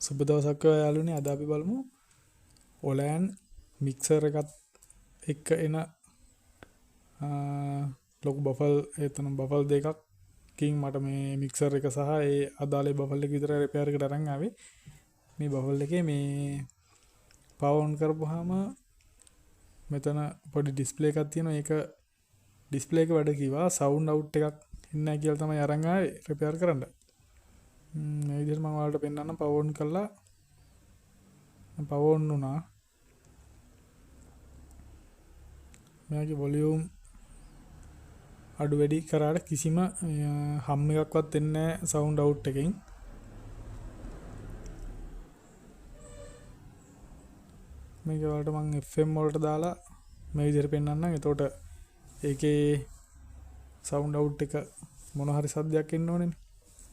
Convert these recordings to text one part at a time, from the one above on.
සුබ දවසක් යාළුවනේ. අද අපි බලමු ඔලෑන් මික්සර් එකත් එක්ක එන ලොකු බෆල් එතන බෆල් දෙකකින් මට මේ මික්සර් එක සහ ඒ අදාළ බෆල් එක විතර රිපෙයාර් එකට අරන් ආවේ. මේ බෆල් එකේ මේ පවර් ඔන් කරපුවාම මෙතන පොඩි ඩිස්ප්ලේ එකක් තියෙනවා. ඒක ඩිස්ප්ලේ එක වැඩ කිව්වා සවුන්ඩ් අවුට් එකක් ඉන්නේ නැහැ කියලා තමයි අරන් ආවේ රිපෙයාර් කරන්න. මේ විදිහට මම ඔයාලට පෙන්නන්නම්. පවර් ඔන් කළා. පවර් ඔන් වුණා. මේකේ වොලියුම් අඩු වැඩි කරාට කිසිම හම් එකක්වත් එන්නේ නැහැ සවුන්ඩ් අවුට් එකෙන්. මේක වලට මම FM වලට දාලා මේ විදිහට පෙන්නන්නම්. එතකොට ඒකේ සවුන්ඩ් අවුට් එක මොන හරි සද්දයක් එන්න ඕනේනේ.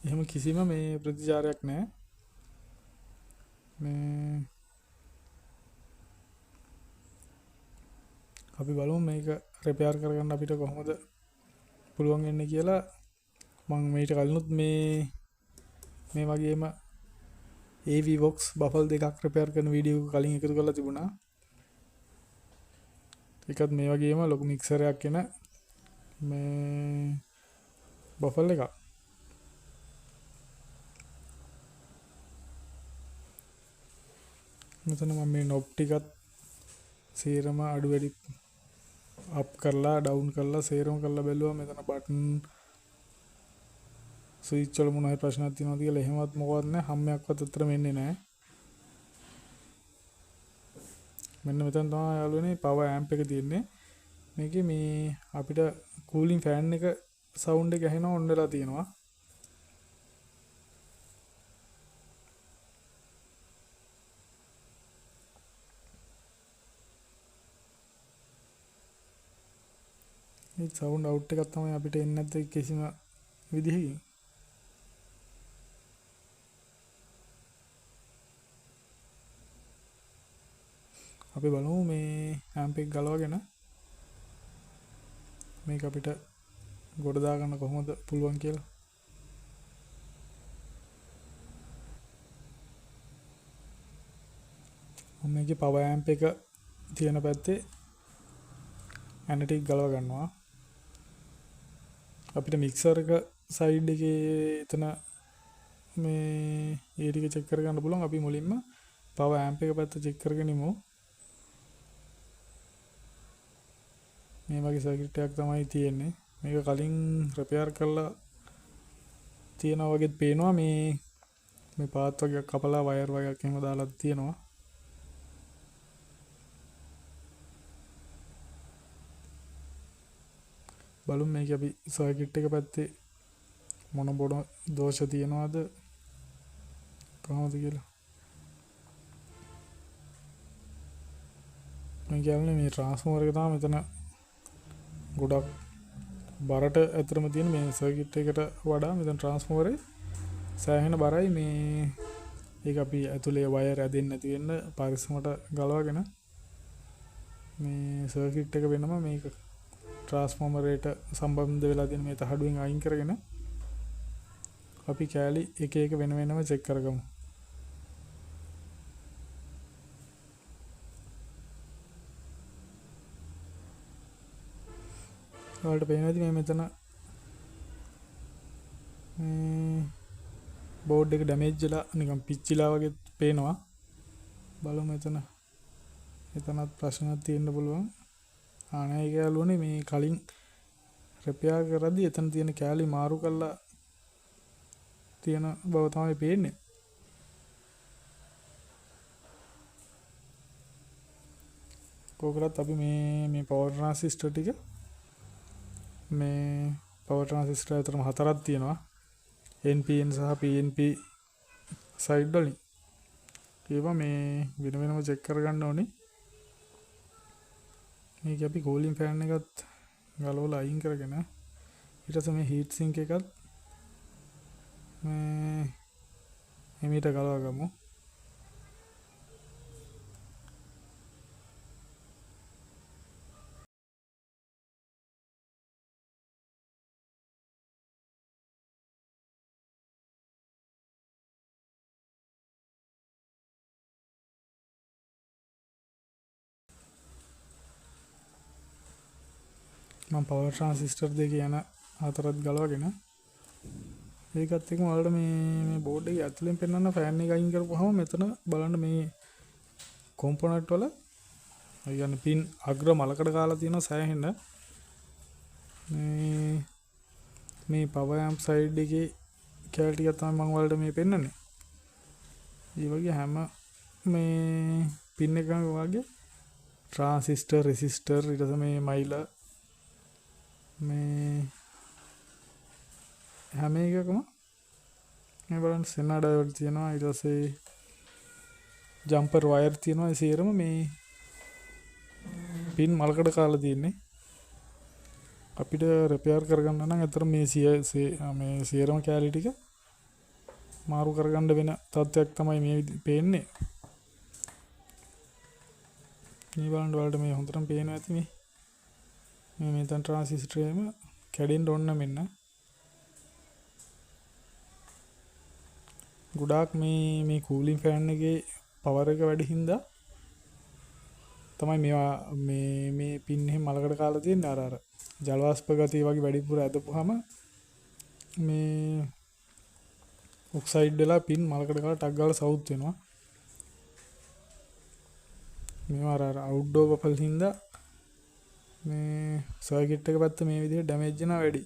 එහෙම කිසිම මේ ප්‍රතිචාරයක් නැහැ. මේ අපි බලමු මේක රිපෙයාර් කරගන්න අපිට කොහොමද පුළුවන් වෙන්නේ කියලා. මම මේකට කලිනුත් මේ වගේම AV Vox බෆල් දෙකක් රිපෙයාර් කරන වීඩියෝ එක කලින් එකතු කරලා තිබුණා. ඒකත් මේ වගේම ලොකු මික්සර් එකක් එන මේ බෆල් එකක්. මෙතන මම මේ නොබ් ටිකත් සේරම අඩු වැඩි අප් කරලා ඩවුන් කරලා සේරම කරලා බැලුවා. මෙතන බටන් ස්විච් වල මොන හරි ප්‍රශ්නයක් තියෙනවද කියලා එහෙමවත් මොකවත් නැහැ. හැම්මයක්වත් අතර මෙන්නේ නැහැ. මෙන්න මෙතන තමයි යාළුවනේ පවර් ඇම්ප් එක තියෙන්නේ. මේකේ මේ අපිට කූලින් ෆෑන් එක සවුන්ඩ් එක ඇහෙනවා ඔන් වෙලා තියෙනවා. මේ සවුන්ඩ් අවුට් එකක් තමයි අපිට එන්නේ නැත්තේ කිසිම විදිහකින්. අපි බලමු මේ ඇම්ප් එක ගලවගෙන මේක අපිට ගොඩ දාගන්න කොහොමද පුළුවන් කියලා. මම මේකේ පවර් ඇම්ප් එක තියෙන පැත්තේ ඇනටික් ගලව ගන්නවා. අපිට මික්සර් එක සයිඩ් එකේ එතන මේ ඒ ටික චෙක් කරගන්න පුළුවන්. අපි මුලින්ම පවර් ඇම්ප් එක පැත්ත චෙක් කරගෙන ඉමු. මේ වගේ සර්කිට් එකක් තමයි තියෙන්නේ. මේක කලින් රිපෙයාර් කරලා තියෙනවා වගේත් පේනවා. මේ පාත් වගේ කපලා වයර් වගේක් එහෙම දාලා තියෙනවා. බලමු මේක අපි සර්කිට් එක පැත්තේ මොන දෝෂ තියෙනවද කොහොමද කියලා. මේ කියන්නේ මේ ට්‍රාන්ස්ෆෝමර් එක තමයි මෙතන ගොඩක් බරට ඇතරම තියෙන. මේ සර්කිට් එකට වඩා මෙතන ට්‍රාන්ස්ෆෝමරේ සෑහෙන බරයි. මේ ඒක අපි ඇතුලේ වයර් ඇදෙන්නේ නැති වෙන්න පරිස්සමට ගලවගෙන මේ සර්කිට් එක වෙනම මේක ට්‍රාන්ස්ෆෝමරේට සම්බන්ධ වෙලා තියෙන මේ තහඩුවෙන් අයින් කරගෙන අපි කෑලි එක එක වෙන වෙනම චෙක් කරගමු. ඔයාලට පේනවාද මේ මෙතන බෝඩ් එක ඩැමේජ් වෙලා නිකන් පිච්චිලා වගේ පේනවා. බලමු එතනත් ප්‍රශ්නයක් තියෙන්න පුළුවන්. ආනයි යාළුවනේ මේ කලින් රිපෙයාර් කරද්දි එතන තියෙන කෑලි මාරු කරලා තියෙන බව තමයි පේන්නේ. කොහොමද අපි මේ පවර් ට්‍රාන්සිස්ටර් ටික මේ පවර් ට්‍රාන්සිස්ටර් අතරම හතරක් තියෙනවා. NPN සහ PNP සයිඩ් වලින්. ඒවා මේ වෙන වෙනම චෙක් කරගන්න ඕනේ. මේක අපි කූලින් ෆෑන් එකත් ගලවලා අයින් කරගෙන ඊට පස්සේ මේ හීට් සින්ක් එකත් මේ එමෙට ගලව ගමු. මම පවර් ට්‍රාන්සිස්ටර් දෙකේ යන හතරත් ගලවගෙන ඒකත් එක්කම ඔයාලට මේ බෝඩ් එකේ ඇතුලෙන් පෙන්වන්න ෆෑන් එක අයින් කරපුවාම මෙතන බලන්න මේ කොම්පොනන්ට් වල ඒ කියන්නේ පින් අග්‍ර මලකඩ කාලා තියෙනවා සෑහෙන්න මේ පවර් ඇම්ප් සයිඩ් එකේ කැල් ටිකක් තමයි මම ඔයාලට මේ පෙන්වන්නේ. ඒ වගේ හැම මේ පින් එකම වගේ ट्रांसिस्टर रेसिस्टर ඊට පස්සේ මේ මයිලර් මේ හැම එකකම මේ බලන්න සෙනා ඩයෝඩ් තියෙනවා ඊට පස්සේ ජම්පර් වයර් තියෙනවා ඒ සියරම මේ පින් මල්කඩ කාලා තියෙන්නේ අපිට රිපෙයාර් කරගන්න නම් අතර මේ මේ සියරම කැලි ටික මාරු කරගන්න වෙන තත්ත්වයක් තමයි මේ පේන්නේ. මේ බලන්න වලට මේ හොඳටම පේනවා ඇති මේ මෙතන ට්‍රාන්සිස්ටර් එකම කැඩෙන්න ඕන මෙන්න. ගොඩාක් මේ කූලින් ෆෑන් එකේ පවර් එක වැඩි හින්දා තමයි මේවා මේ පින් එහෙම මලකට කාලා තියෙන්නේ අර ජල වාෂ්ප ගතිය වගේ වැඩිපුර ඇදපුවාම මේ ඔක්සයිඩ් වෙලා පින් මලකට කාලා ටක් ගාලා සවුත් වෙනවා. මේවා අර අවුට්ඩෝර් බෆල් හින්දා මේ සර්කිට් එක පැත්ත මේ විදිහට ඩැමේජ් වෙනවා වැඩි.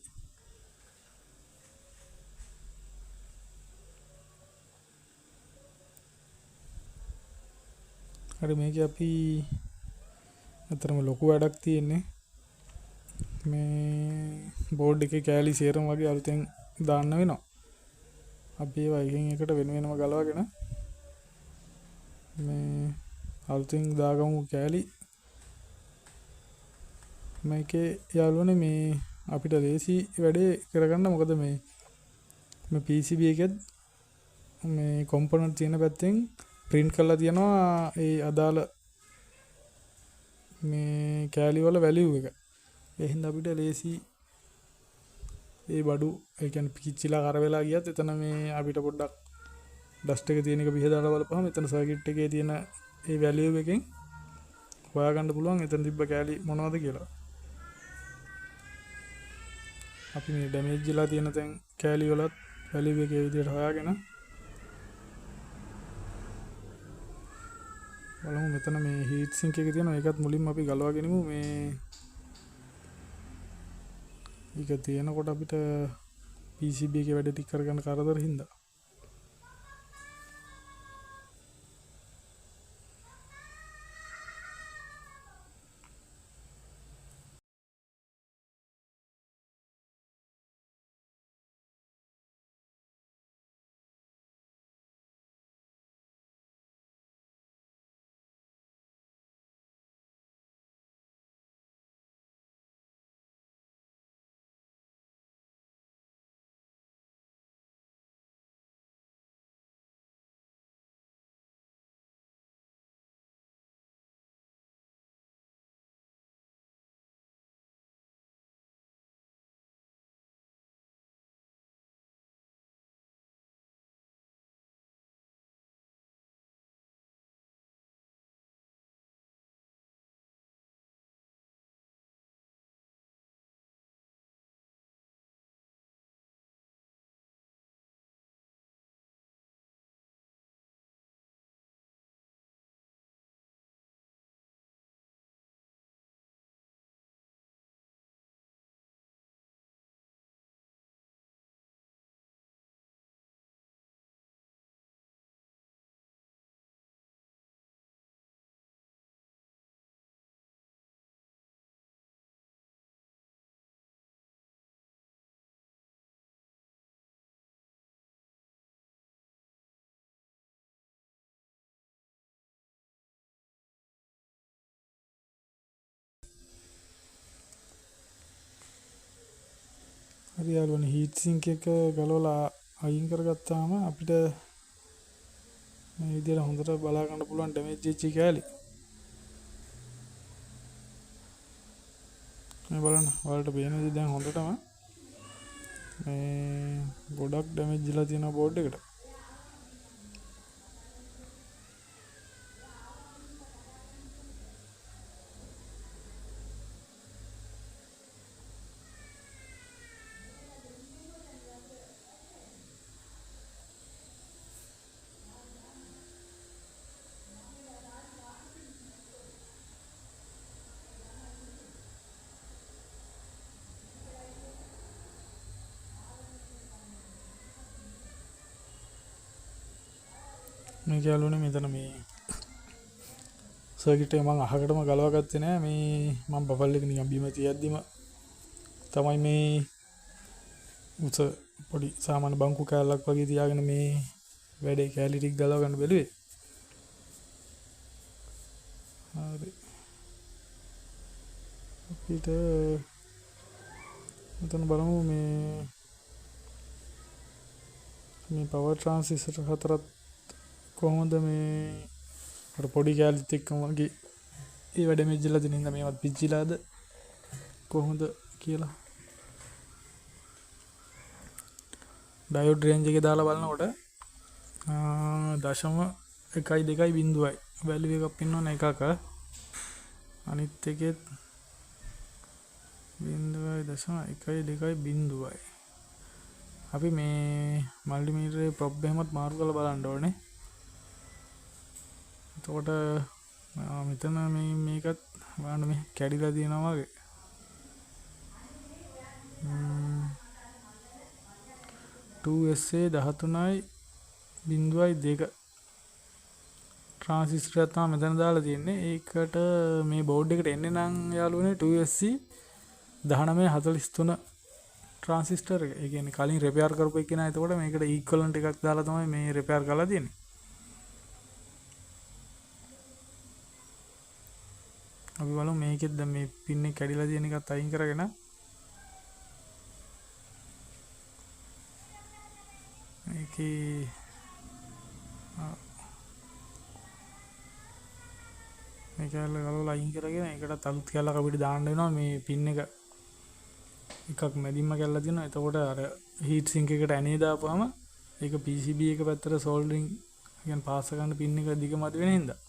හරි මේක අපි අතරම ලොකු වැඩක් තියෙන්නේ. මේ බෝඩ් එකේ කෑලි සේරම වගේ අලුතෙන් දාන්න වෙනවා. අපි ඒවා එකකින් එකට වෙන වෙනම ගලවගෙන මේ අලුතෙන් දාගමු කෑලි. මේකේ යාළුවනේ මේ අපිට ලේසි වැඩේ කරගන්න මොකද මේ PCB එකෙත් මේ කොම්පොනන්ට් තියෙන පැත්තෙන් print කරලා තියනවා ඒ අදාළ මේ කෑලි වල වැලියු එක. ඒ හින්දා අපිට ලේසි ඒ බඩු ඒ කියන්නේ පිච්චිලා කර වෙලා ගියත් එතන මේ අපිට පොඩ්ඩක් ඩස්ට් එක තියෙන එක පිහදාලා බලපුවම එතන සර්කිට් එකේ තියෙන ඒ වැලියු එකෙන් හොයාගන්න පුළුවන් එතන තිබ්බ කෑලි මොනවද කියලා. අපි මේ ඩැමේජ් වෙලා තියෙන තැන් කෑලි වලත් වැලියු එකේ විදිහට හොයාගෙන බලමු. මෙතන මේ හීට් සින්ක් එක තියෙනවා ඒකත් මුලින්ම අපි ගලවගෙනමු. මේ ඒක තියෙනකොට අපිට PCB එකේ වැඩ ටික කරගන්න කරදර හින්දා හරි යාළුවනේ හීට් සින්ක් එක ගලවලා අයින් කරගත්තාම අපිට මේ විදිහට හොඳට බලා ගන්න පුළුවන් ඩැමේජ් වෙච්ච කෑලි. මේ බලන්න ඔයාලට පේනද දැන් හොඳටම මේ ගොඩක් ඩැමේජ් වෙලා තියෙන බෝඩ් එකට. මේ යාළුවනේ මෙතන මේ සර්කිට් එක මම අහකටම ගලවා ගත්තේ නෑ. මේ මම බබල් එක නිකන් බිම තියද්දිම තමයි මේ උස පොඩි සාමාන්‍ය බංකු කෑල්ලක් වගේ තියාගෙන මේ වැඩේ කෑලි ටික ගලව ගන්න බැලුවේ. හරි. අපිට මෙතන බලමු මේ පවර් ට්‍රාන්සිස්ටර් හතරත් කොහොමද මේ අර පොඩි කෑලිත් එක්කම වගේ ඒ වැඩ මෙජ්ජලා දෙන හින්දා මේවත් පිච්චිලාද කොහොමද කියලා ඩයෝඩ් රේන්ජ් එකේ දාලා බලනකොට 0.1 වැලියු එකක් පින්නවන එකක අනිත් එකෙත් 0.1 අපි මේ මල්ටිමීටරේ ප්‍රොබ් එහෙමත් මාරු කරලා බලන්න ඕනේ. එතකොට මෙතන මේකත් බලන්න මේ කැඩිලා තියෙනවා වගේ. 2SA 13.2 ට්‍රාන්සිස්ටර් තමයි මෙතන දාලා තියෙන්නේ. ඒකට මේ බෝඩ් එකට එන්නේ නම් යාළුවනේ 2SC 1943 ට්‍රාන්සිස්ටර් එක. ඒ කියන්නේ කලින් රිපෙයාර් කරපු එක නා. එතකොට මේකට ඉක්වලන්ට් එකක් දාලා තමයි මේ රිපෙයාර් කරලා තියෙන්නේ. අපි බලමු මේකෙත් දැන් මේ පින් එක කැඩිලා තියෙන එකත් අයින් කරගෙන මේකේ මේ කැල්ල ගලවලා අයින් කරගෙන ඒකට අලුත් කැල්ලක් අපිට දාන්න වෙනවා. මේ පින් එක එකක් මැදින්ම කැල්ලලා තියෙනවා. එතකොට අර හීට් සින්ක් එකට ඇනේ දාපුවම ඒක PCB එක පැත්තට සෝල්ඩරින් කියන්නේ පාස් කරන්න පින් එක දිගමද වෙන හින්දා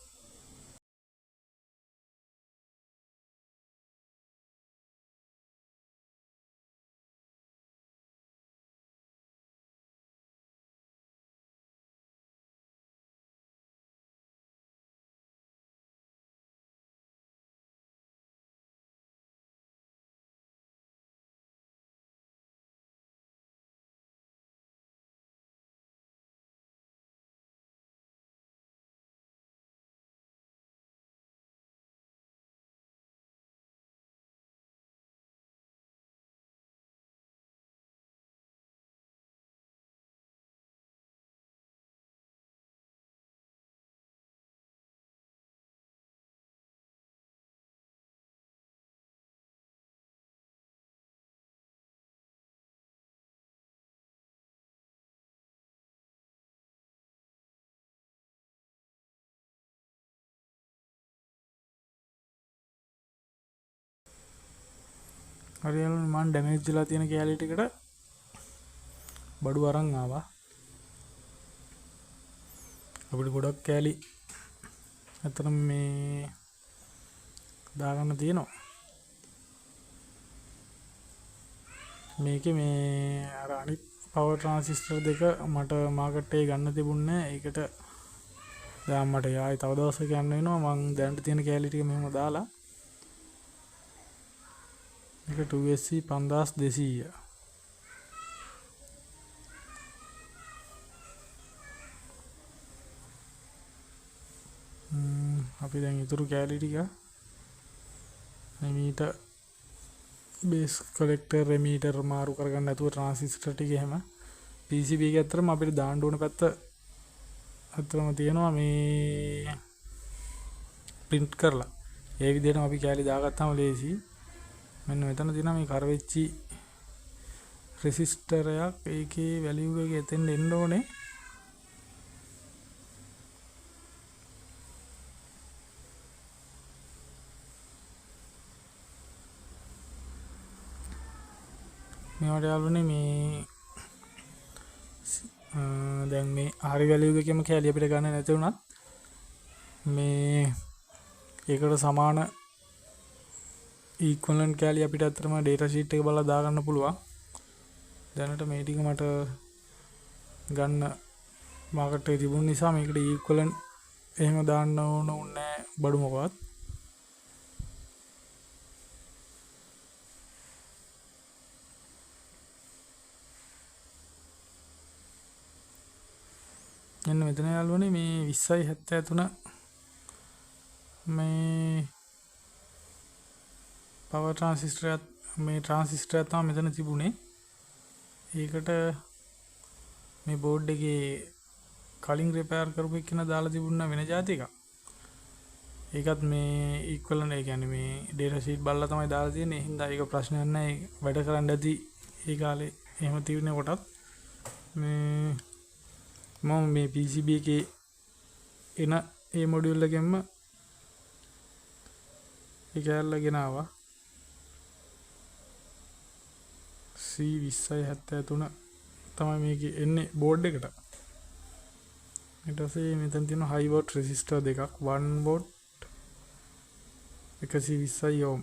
හරියටම මම ඩැමේජ් වෙලා තියෙන කැලිටි එකට බඩු අරන් ආවා. අපිට ගොඩක් කැලි අතරම මේ දාගන්න තියෙනවා. මේකේ මේ අර අනිත් පවර් ට්‍රාන්සිස්ටර් දෙක මට මාකට් එකේ ගන්න තිබුණේ නැහැ. ඒකට දැන් මට ආයි තව දවසක යන්න වෙනවා. මං දැනට තියෙන කැලි ටික මෙහෙම දාලා මේක 2SC 5200 අපි දැන් ඉතුරු කැලි ටික මීට බේස් කලෙක්ටර් රෙමීටර් මාරු කරගන්න නැතුව ට්‍රාන්සිස්ටර් ටික එහෙම PCB එක ඇත්තටම අපිට දාන්න ඕන පැත්ත අතරම තියෙනවා මේ print කරලා. ඒ විදිහටම අපි කැලි දාගත්තාම ලේසි. මෙන්න මෙතන තියෙනවා මේ කරවෙච්චි රෙසිස්ටරයක්. ඒකේ වැලියු එක එතෙන් එන්න ඕනේ. මේවට යාළුවනේ මේ දැන් මේ හරි වැලියු එකේම කැලිය අපිට ගන්න නැති වුණත් මේ ඒකට සමාන ඉක්වලන්ට් කැලි අපිට අතරම ඩේටා ෂීට් එක බලලා දාගන්න පුළුවන්. දැනට මේ ටික මට ගන්න මාකට් එකේ තිබුණ නිසා මේකට ඉක්වලන්ට් එහෙම දාන්න ඕනේ බඩු මොකවත්. මෙන්න මෙතන යාළුවනේ මේ 20.73 මේ පවර් ට්‍රාන්සිස්ටරයක් මේ ට්‍රාන්සිස්ටරයක් තමයි මෙතන තිබුණේ. ඒකට මේ බෝඩ් එකේ කලින් රිපෙයාර් කරපු එකන දාලා තිබුණා වෙන જાති එකක්. ඒකත් මේ ඉක්වලන්ට් ඒ කියන්නේ මේ ඩේටා ෂීට් බලලා තමයි දාලා තියෙන්නේ. ඒ හින්දා ඒක ප්‍රශ්නයක් නැහැ. වැඩ කරන්න ඇති ඒ කාලේ එහෙම තිබුණේ කොටත් මේ මම මේ PCB එකේ එන ඒ මොඩියුල් එකෙන්ම ඒක ඇල්ලගෙන ආවා. C2073 තමයි මේකේ එන්නේ බෝඩ් එකට. ඊට පස්සේ මෙතන තියෙන හයි වෝල්ට් රෙසිස්ටර් දෙකක් 1 වෝල්ට් 120 ඕම්.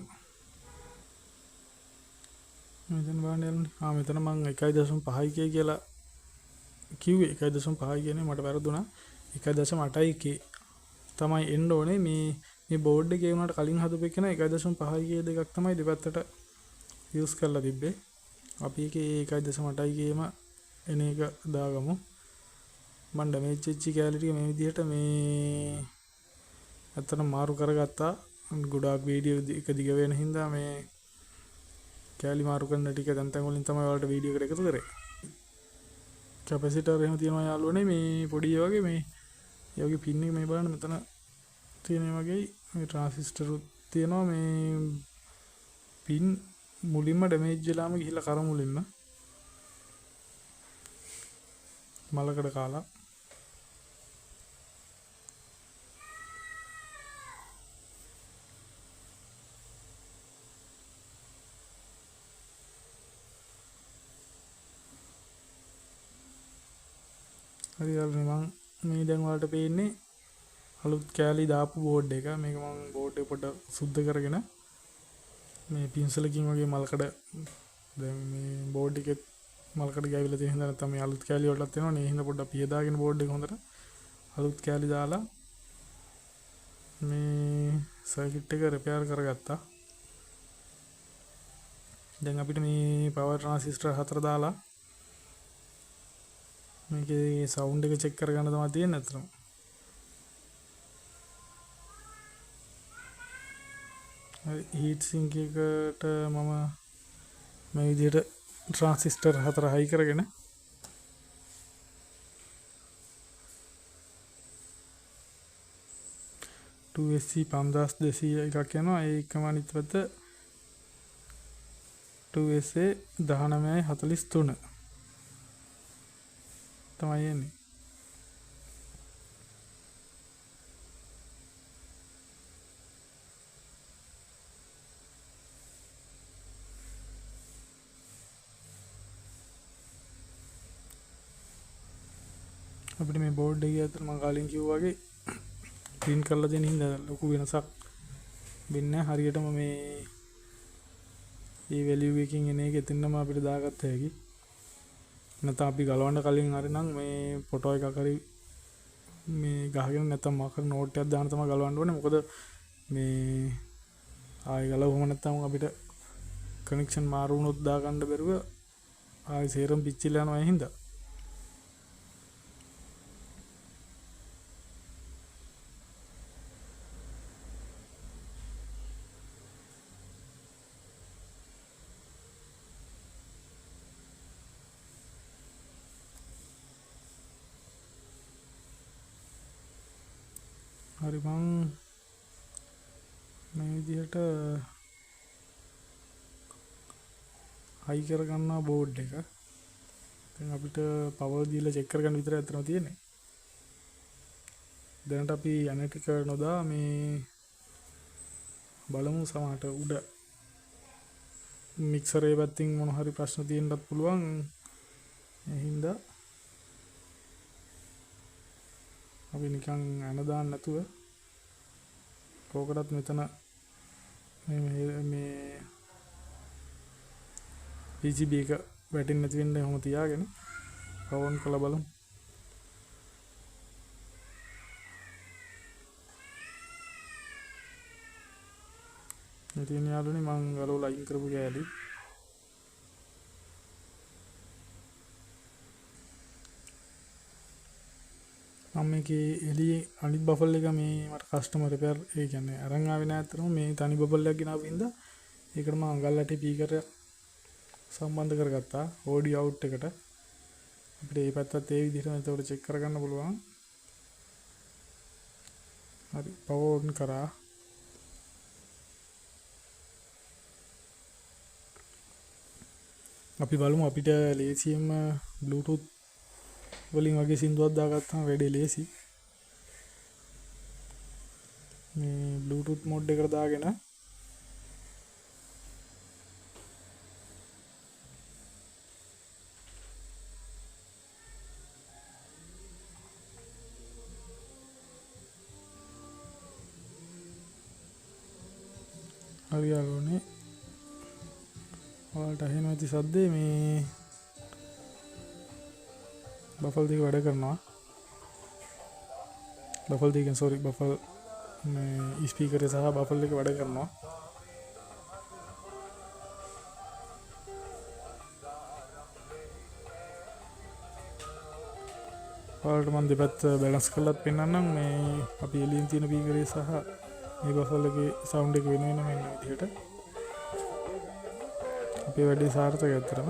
මෙතන බලන්න යන්නේ. මෙතන මම 1.5 කියලා කිව්වේ 1.5 කියන්නේ මට වැරදුනා. 1.8 තමයි එන්න ඕනේ මේ බෝඩ් එකේ වුණාට කලින් හදපු එක නේ 1.5 දෙකක් තමයි දෙපැත්තට යූස් කරලා තිබ්බේ. අපි ඒකේ 1.8 එන එක දාගමු. මම ඩැමේජ් වෙච්ච කැලිටි මේ විදිහට මේ අතන මාරු කරගත්තා. ගොඩාක් වීඩියෝ එක දිග වෙන හින්දා මේ කැලි මාරු කරන ටික දැන් වලින් තමයි ඔයාලට වීඩියෝ එකට එකතු කරේ. කැපැසිටර් එහෙම තියෙනවා යාළුවනේ මේ පොඩි වගේ මේ යෝගේ පින් එක මේ බලන්න මෙතන තියෙන වගේ මේ ට්‍රාන්සිස්ටර් තියෙනවා මේ පින් මුලින්ම ඩැමේජ් වෙලාම ගිහිල්ලා කර මුලින්ම මලකඩ කාලා හරි යාළුවනේ මම මේ දැන් ඔයාලට පේන්නේ අලුත් කැලි දාපු බෝඩ් එක. මේක මම බෝඩ් එක පොඩ්ඩක් සුද්ධ කරගෙන මේ පින්සලකින් වගේ මල්කඩ දැන් මේ බෝඩ් එකේ මල්කඩ ගෑවිලා තියෙන හින්දා නැත්නම් මේ අලුත් කැලි වලටත් වෙනවා නේ. හින්දා පොඩ්ඩක් පියදාගෙන බෝඩ් එක හොඳට අලුත් කැලි දාලා මේ සර්කිට් එක රිපෙයාර් කරගත්තා. දැන් අපිට මේ පවර් ට්‍රාන්සිස්ටර් 4 දාලා මේකේ සවුන්ඩ් එක චෙක් කරගන්න තමයි තියෙන්නේ අතන. හීට් සින්ක් එකට මම මේ විදිහට ට්‍රාන්සිස්ටර් 4 හයි කරගෙන 2SC 5200 එකක් යනවා. ඒකම අනිත් පැත්ත 2SA 1943 තමයි එන්නේ. අපිට මේ බෝඩ් එකේ අතර මම කලින් කිව්වා වගේ print කරලා දෙන හින්දා ලොකු වෙනසක් වෙන්නේ හරියටම මේ value එකකින් එන එක එතනම අපිට දාගත්ත හැකි. නැත්නම් අපි ගලවන්න කලින් හරි නම් මේ ෆොටෝ එකක් හරි මේ ගහගෙන නැත්නම් මාකර් නෝට් එකක් දාන්න තමයි ගලවන්න ඕනේ. මොකද මේ ආයෙ ගලවුවම නැත්නම් අපිට කනෙක්ෂන් මාරු වුණොත් දාගන්න බැරුව ආයෙ සේරම පිච්චිලා යනවා ඒ හින්දා. හරි මං මේ විදිහට හයි කරගන්නවා බෝඩ් එක. දැන් අපිට පවර් දීලා චෙක් කරගන්න විතරයි අතන තියෙන්නේ. දැනට අපි අනෙක් එක නොදා මේ බලමු සමහරට උඩ මික්සර් එකේ පැත්තෙන් මොන හරි ප්‍රශ්න තියෙන්නත් පුළුවන්. ඒ හින්දා අපි නිකන් අන දාන්න නැතුව කෝකටත් මෙතන මේ PCB එක වැටෙන්නේ නැති වෙන්න එහෙම තියාගෙන පවර් කරලා බලමු. ඉතින් යාළුවනේ මම ගලවලා අයින් කරපු කෑලි මම මේකේ එළියේ අනිත් බෆල් එක මේ මට කස්ටමර් රිපෙයාර් ඒ කියන්නේ අරන් ආවේ නැහැ අතරම මේ තනි බෆල් එකක් ගෙනාවු හින්දා ඒකට මම අඟල්ලටි ස්පීකර් සම්බන්ධ කරගත්තා ඔඩියෝ අවුට් එකට. අපිට මේ පැත්තත් ඒ විදිහටම එතකොට චෙක් කරගන්න පුළුවන්. හරි පවර් ඔන් කරා. අපි බලමු අපිට ලේසියෙන්ම බ්ලූටූත් වලින් වගේ සින්දුවක් දාගත්තාම වැඩේ ලේසි. මේ බ්ලූටූත් මෝඩ් එකට දාගෙන හරි යාළුවනේ ඔයාලට ඇහෙනවා ඇති සද්දේ මේ බෆල් දෙක වැඩ කරනවා. බෆල් දෙකෙන් සෝරි බෆල් මේ ස්පීකරේ සහ බෆල් එක වැඩ කරනවා. ඔයාලට මම දෙපැත්ත බැලන්ස් කරලාත් පෙන්නන්නම්. මේ අපි එළියෙන් තියෙන ස්පීකරේ සහ මේ බෆල් එකේ සවුන්ඩ් එක වෙන වෙනම එන විදිහට අපේ වැඩේ සාර්ථකයි අතරම.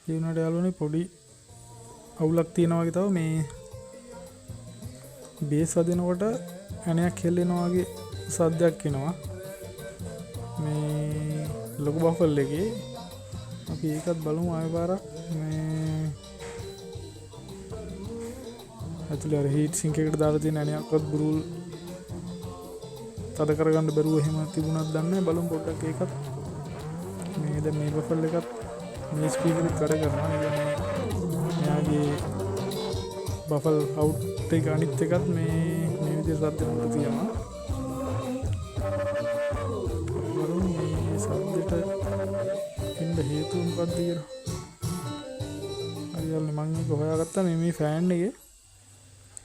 ඒ වුණාට යාළුවනේ පොඩි අවුලක් තියෙනවා වගේ තව මේ බේස් වදිනකොට ඇණයක් හෙල්ලෙනවා වගේ සද්දයක් එනවා මේ ලොකු බෆල් එකේ. අපි ඒකත් බලමු ආයෙ පාරක්. මේ ඇතුලේ අර හීට් සින්ක් එකට දාලා තියෙන ඇණයක්වත් බුරුල් තද කරගන්න බැරුව එහෙම තිබුණාද දන්නේ නැහැ. බලමු පොඩ්ඩක් ඒකත්. මේ දැන් මේ බෆල් එකත් මේ ස්පීකර් එක වැඩ කරනවා. ඒ කියන්නේ මෙයාගේ බෆල් අවුට් එක අනිත් එකත් මේ විදිහට සද්ද දෙන්න තියෙනවා. බලමු මේ සද්දෙට එන්න හේතුව මොකක්ද කියලා. හරියල්නේ මම මේක හොයාගත්තා. මේ ෆෑන් එකේ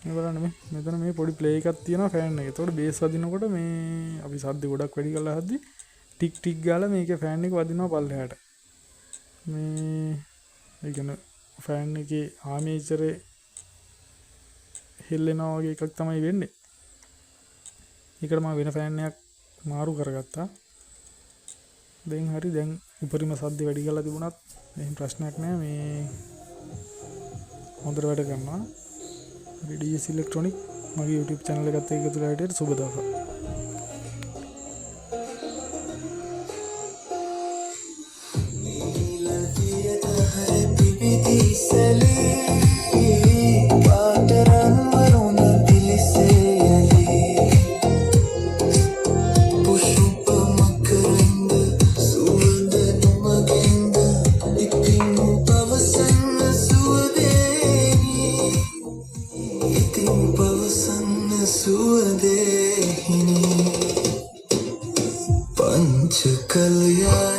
මේ බලන්න මෙතන මේ පොඩි ප්ලේ එකක් තියෙනවා ෆෑන් එකේ. ඒතකොට බේස් වදිනකොට මේ අපි සද්ද ගොඩක් වැඩි කරලා හද්දි ටික් ටික් ගාලා මේකේ ෆෑන් එක වදිනවා පල්ලෙහාට. මේ ඒ කියන්නේ ෆෑන් එකේ ආමේචරේ හෙල්ලෙනවා වගේ එකක් තමයි වෙන්නේ. ඒකට මම වෙන ෆෑන් එකක් මාරු කරගත්තා. දැන් හරි දැන් උපරිම සද්ද වැඩි කරලා තිබුණත් එහෙම ප්‍රශ්නයක් නෑ. මේ හොඳට වැඩ කරනවා. DS ඉලෙක්ට්‍රොනික් මගේ YouTube channel එකත් එක්ක එකතු වෙලා හිටියට සුබ දවසක්. पंच कल्याण